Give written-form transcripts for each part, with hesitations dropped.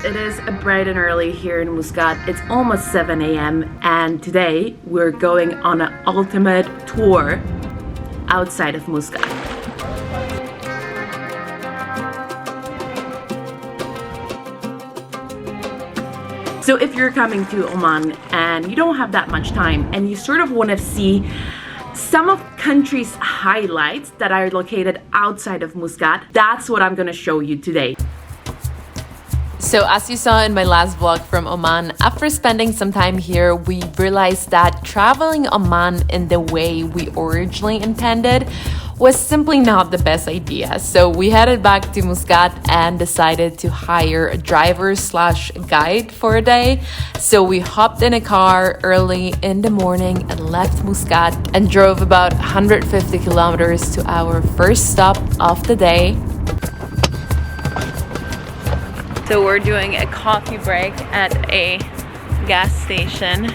it is bright and early here in Muscat. It's almost 7 a.m. and today we're going on an ultimate tour outside of Muscat. So if you're coming to Oman and you don't have that much time and you sort of want to see some of country's highlights that are located outside of Muscat, that's what I'm gonna show you today. So as you saw in my last vlog from Oman, after spending some time here, we realized that traveling Oman in the way we originally intended was simply not the best idea. So we headed back to Muscat and decided to hire a driver/guide for a day. So we hopped in a car early in the morning and left Muscat and drove about 150 kilometers to our first stop of the day. So we're doing a coffee break at a gas station.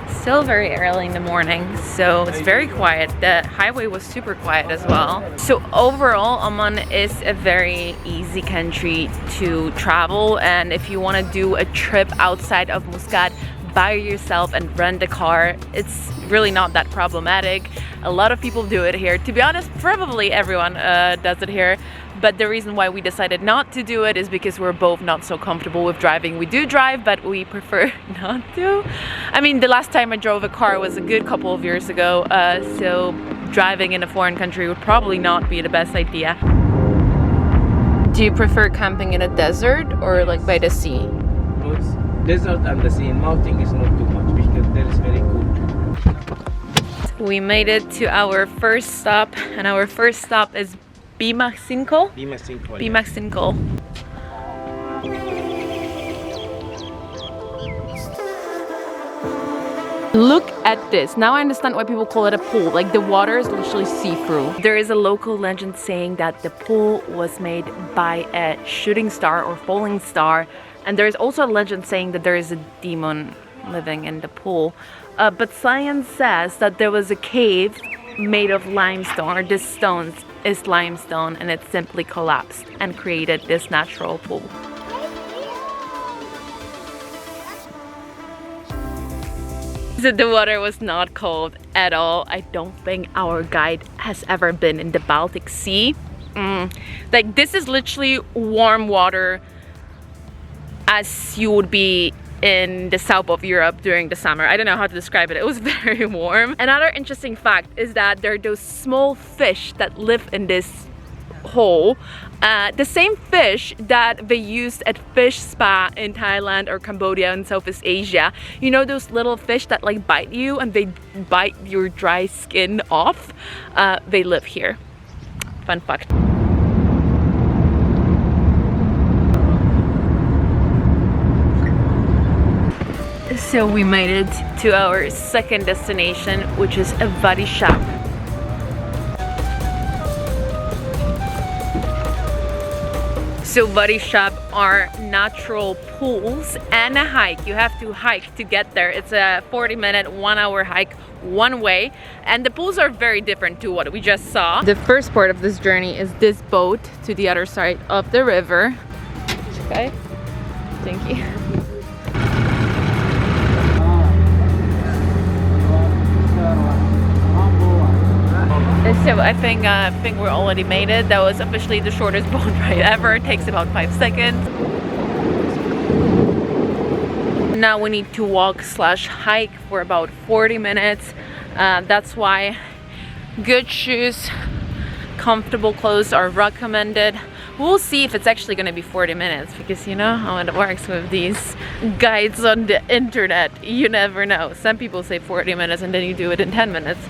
Still very early in the morning, so it's very quiet. The highway was super quiet as well. So overall, Oman is a very easy country to travel, and if you want to do a trip outside of Muscat by yourself and rent a car, it's really not that problematic. A lot of people do it here. To be honest, probably everyone does it here. But the reason why we decided not to do it is because we're both not so comfortable with driving. We do drive, but we prefer not to. I mean, the last time I drove a car was a good couple of years ago, so driving in a foreign country would probably not be the best idea. Do you prefer camping in a desert or like by the sea? No, it's desert and the sea. Mountain is not too much because there is very cool. We made it to our first stop, and our first stop is Bimmah Sinkhole? Bimmah Sinkhole. Bimmah Sinkhole. Look at this. Now I understand why people call it a pool. Like the water is literally see-through. There is a local legend saying that the pool was made by a shooting star or falling star. And there is also a legend saying that there is a demon living in the pool. But science says that there was a cave made of limestone, or this stone is limestone, and it simply collapsed and created this natural pool. So the water was not cold at all. I don't think our guide has ever been in the Baltic Sea. Like this is literally warm water as you would be in the south of Europe during the summer. I don't know how to describe it. It was very warm. Another interesting fact is that there are those small fish that live in this hole. The same fish that they used at fish spa in Thailand or Cambodia in Southeast Asia. You know those little fish that like bite you and they bite your dry skin off? They live here. Fun fact. So we made it to our second destination, which is Wadi Shab. So Wadi Shab are natural pools and a hike. You have to hike to get there. It's a 40-minute, 1-hour hike one way, and the pools are very different to what we just saw. The first part of this journey is this boat to the other side of the river. Okay, thank you. So I think we already made it. That was officially the shortest boat ride ever. It takes about 5 seconds. Now we need to walk/hike for about 40 minutes. That's why good shoes, comfortable clothes are recommended. We'll see if it's actually going to be 40 minutes because you know how it works with these guides on the internet. You never know. Some people say 40 minutes and then you do it in 10 minutes.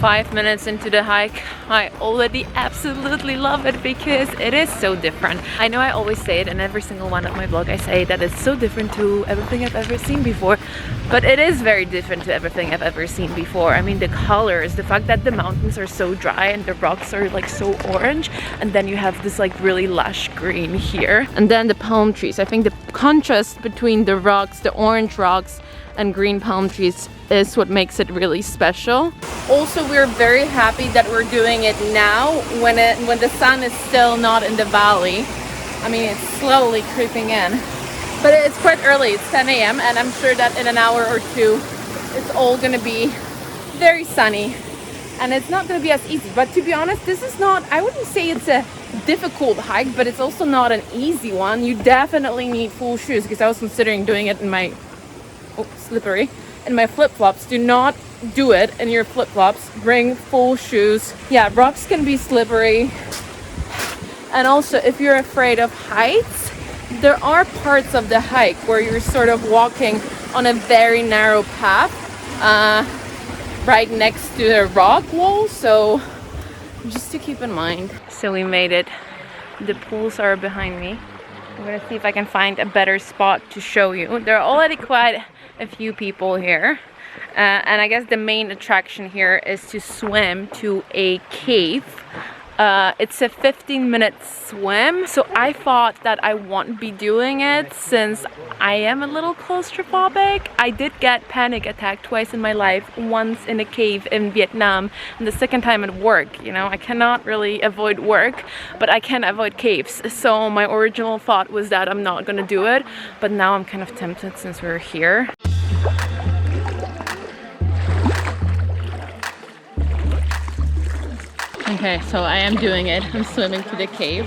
Five minutes into the hike, I already absolutely love it because it is so different. I know I always say it in every single one of my vlogs. I say that it's so different to everything I've ever seen before, but it is very different to everything I've ever seen before. I mean, the colors, the fact that the mountains are so dry and the rocks are like so orange, and then you have this like really lush green here. And then the palm trees. I think the contrast between the rocks, the orange rocks and green palm trees is what makes it really special. Also, we're very happy that we're doing it now when the sun is still not in the valley. I mean, it's slowly creeping in, but it's quite early. It's 10 a.m. and I'm sure that in an hour or two it's all gonna be very sunny and it's not gonna be as easy. But to be honest, this is not, I wouldn't say it's a difficult hike, but it's also not an easy one. You definitely need full shoes, because I was considering doing it in my slippery in my flip-flops. Do not do it in your flip-flops. Bring full shoes. Yeah, rocks can be slippery. And also, if you're afraid of heights, there are parts of the hike where you're sort of walking on a very narrow path right next to the rock wall, so just to keep in mind. So we made it. The pools are behind me. I'm gonna see if I can find a better spot to show you. There are already quite a few people here, and I guess the main attraction here is to swim to a cave. It's a 15-minute swim, so I thought that I won't be doing it since I am a little claustrophobic. I did get panic attack twice in my life, once in a cave in Vietnam and the second time at work. You know, I cannot really avoid work, but I can avoid caves. So my original thought was that I'm not gonna do it, but now I'm kind of tempted since we're here. Okay, so I am doing it. I'm swimming to the cave.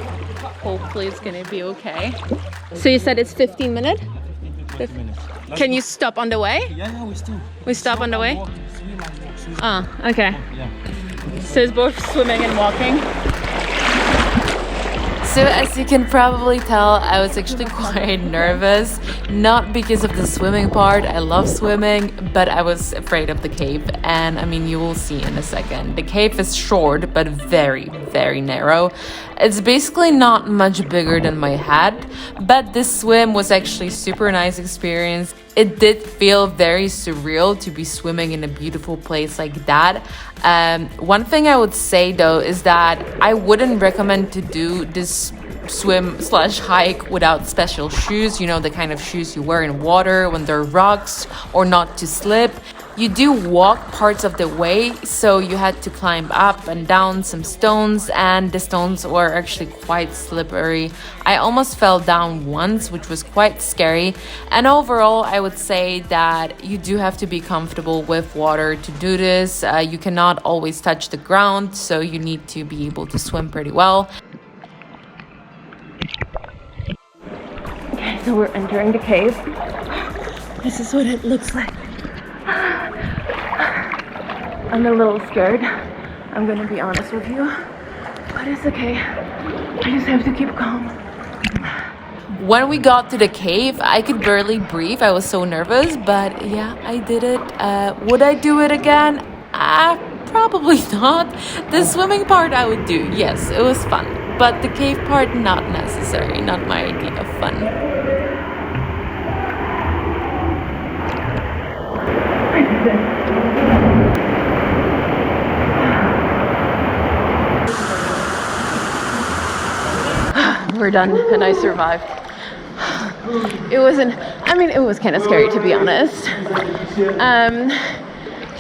Hopefully it's gonna be okay. So you said it's 15 minutes? 15 minutes. Can you stop on the way? Yeah, we still. We stop on the way? Swim and walk, swim. Ah, okay. Yeah. So it's both swimming and walking. So as you can probably tell, I was actually quite nervous, not because of the swimming part, I love swimming, but I was afraid of the cave, and I mean, you will see in a second. The cave is short, but very, very narrow. It's basically not much bigger than my head, but this swim was actually super nice experience. It did feel very surreal to be swimming in a beautiful place like that. One thing I would say though is that I wouldn't recommend to do this swim/hike without special shoes, you know, the kind of shoes you wear in water when there are rocks, or not to slip. You do walk parts of the way, so you had to climb up and down some stones, and the stones were actually quite slippery. I almost fell down once, which was quite scary. And overall, I would say that you do have to be comfortable with water to do this. You cannot always touch the ground, so you need to be able to swim pretty well. Okay, so we're entering the cave. This is what it looks like. I'm a little scared, I'm gonna be honest with you, but it's okay. I just have to keep calm. When we got to the cave, I could barely breathe. I was so nervous, but yeah, I did it. Would I do it again? Probably not. The swimming part I would do, yes, it was fun. But the cave part, not necessary, not my idea of fun. We're done, and I survived. It wasn't, I mean, it was kind of scary, to be honest.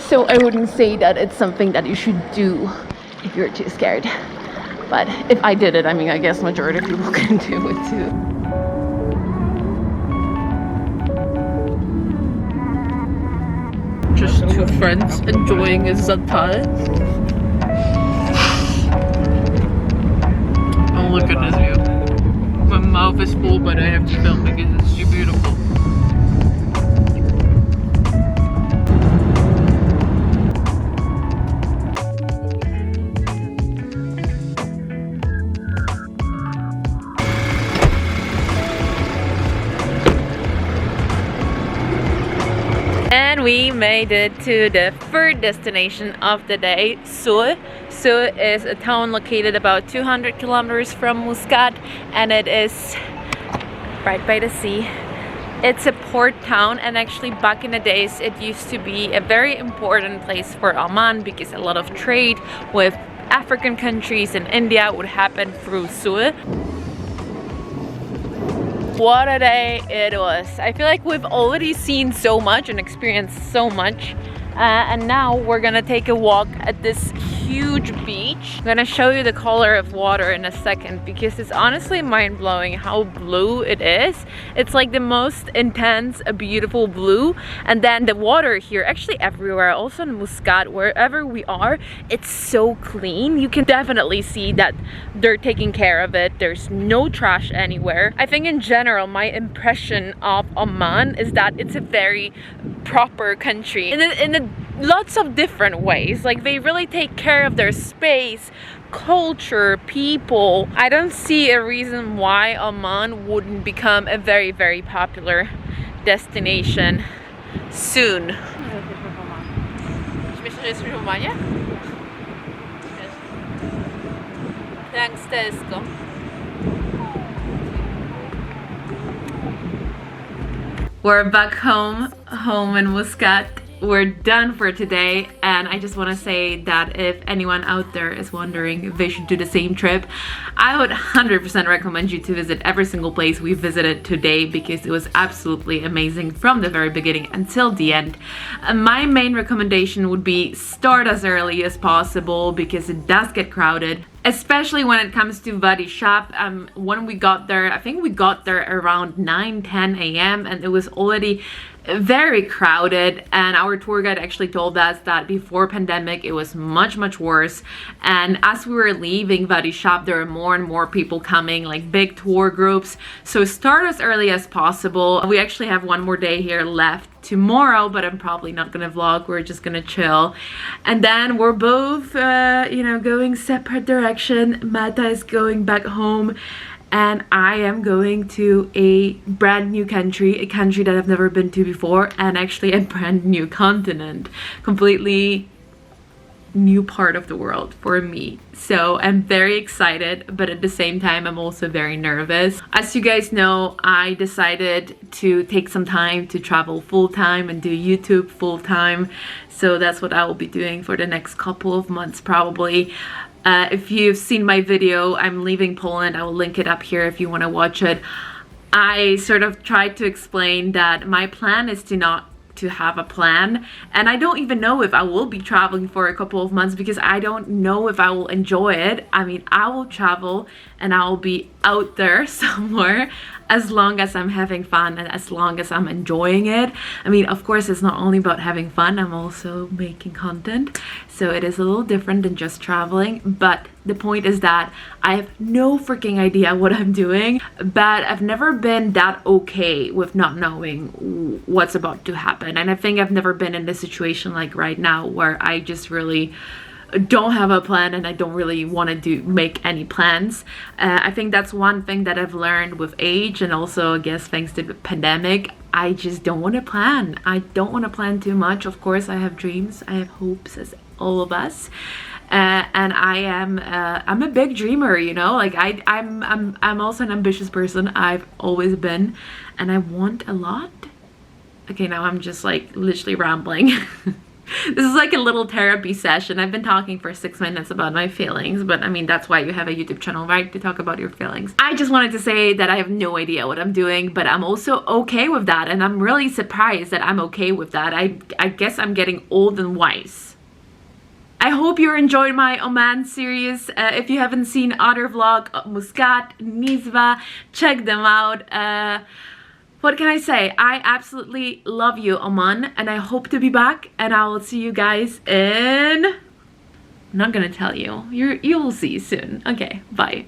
So I wouldn't say that it's something that you should do if you're too scared. But if I did it, I mean, I guess majority of people can do it too. Just two friends enjoying a zatar. Oh, look at this view. My mouth is full, but I have to film because it's too beautiful. And we made it to the third destination of the day, Sur. Sur is a town located about 200 kilometers from Muscat, and it is right by the sea. It's a port town, and actually back in the days it used to be a very important place for Oman because a lot of trade with African countries and India would happen through Sur. What a day it was. I feel like we've already seen so much and experienced so much. And now we're gonna take a walk at this huge beach. I'm gonna show you the color of water in a second because it's honestly mind-blowing how blue it is. It's like the most intense, beautiful blue. And then the water here, actually everywhere, also in Muscat, wherever we are, it's so clean. You can definitely see that they're taking care of it. There's no trash anywhere. I think in general, my impression of Oman is that it's a very proper country in lots of different ways. Like, they really take care of their space, culture, people. I don't see a reason why Oman wouldn't become a very, very popular destination soon. Thanks, Tesco. We're back home in Muscat. We're done for today, and I just want to say that if anyone out there is wondering if they should do the same trip, I would 100% recommend you to visit every single place we visited today because it was absolutely amazing from the very beginning until the end. My main recommendation would be start as early as possible because it does get crowded, especially when it comes to Wadi Shab. When we got there, I think we got there around 9-10 a.m. and it was already very crowded, and our tour guide actually told us that before pandemic it was much worse. And as we were leaving Wadi Shab, there were more and more people coming, like big tour groups. So start as early as possible. We actually have one more day here left tomorrow, but I'm probably not gonna vlog. We're just gonna chill, and then we're both you know, going separate direction. Mata is going back home and I am going to a brand new country, a country that I've never been to before, and actually a brand new continent, completely new part of the world for me. So I'm very excited, but at the same time I'm also very nervous. As you guys know, I decided to take some time to travel full-time and do YouTube full-time, so that's what I will be doing for the next couple of months probably. If you've seen my video, I'm leaving Poland. I will link it up here if you want to watch it. I sort of tried to explain that my plan is to not to have a plan, and I don't even know if I will be traveling for a couple of months because I don't know if I will enjoy it. I mean, I will travel and I will be out there somewhere as long as I'm having fun and as long as I'm enjoying it. I mean, of course, it's not only about having fun, I'm also making content, so it is a little different than just traveling. But the point is that I have no freaking idea what I'm doing, but I've never been that okay with not knowing what's about to happen. And I think I've never been in this situation like right now where I just really don't have a plan and I don't really want to make any plans. I think that's one thing that I've learned with age, and also I guess thanks to the pandemic. I just don't want to plan. I don't want to plan too much. Of course I have dreams, I have hopes, as all of us. And I'm a big dreamer, you know, like I'm also an ambitious person. I've always been, and I want a lot. Okay, now I'm just like literally rambling. This is like a little therapy session. I've been talking for 6 minutes about my feelings, but I mean, that's why you have a YouTube channel, right? To talk about your feelings. I just wanted to say that I have no idea what I'm doing, but I'm also okay with that. And I'm really surprised that I'm okay with that. I guess I'm getting old and wise. I hope you enjoyed my Oman series. If you haven't seen other vlog, Muscat, Nizwa, check them out. What can I say? I absolutely love you, Oman, and I hope to be back, and I will see you guys in... I'm not gonna tell you. You'll see soon. Okay, bye.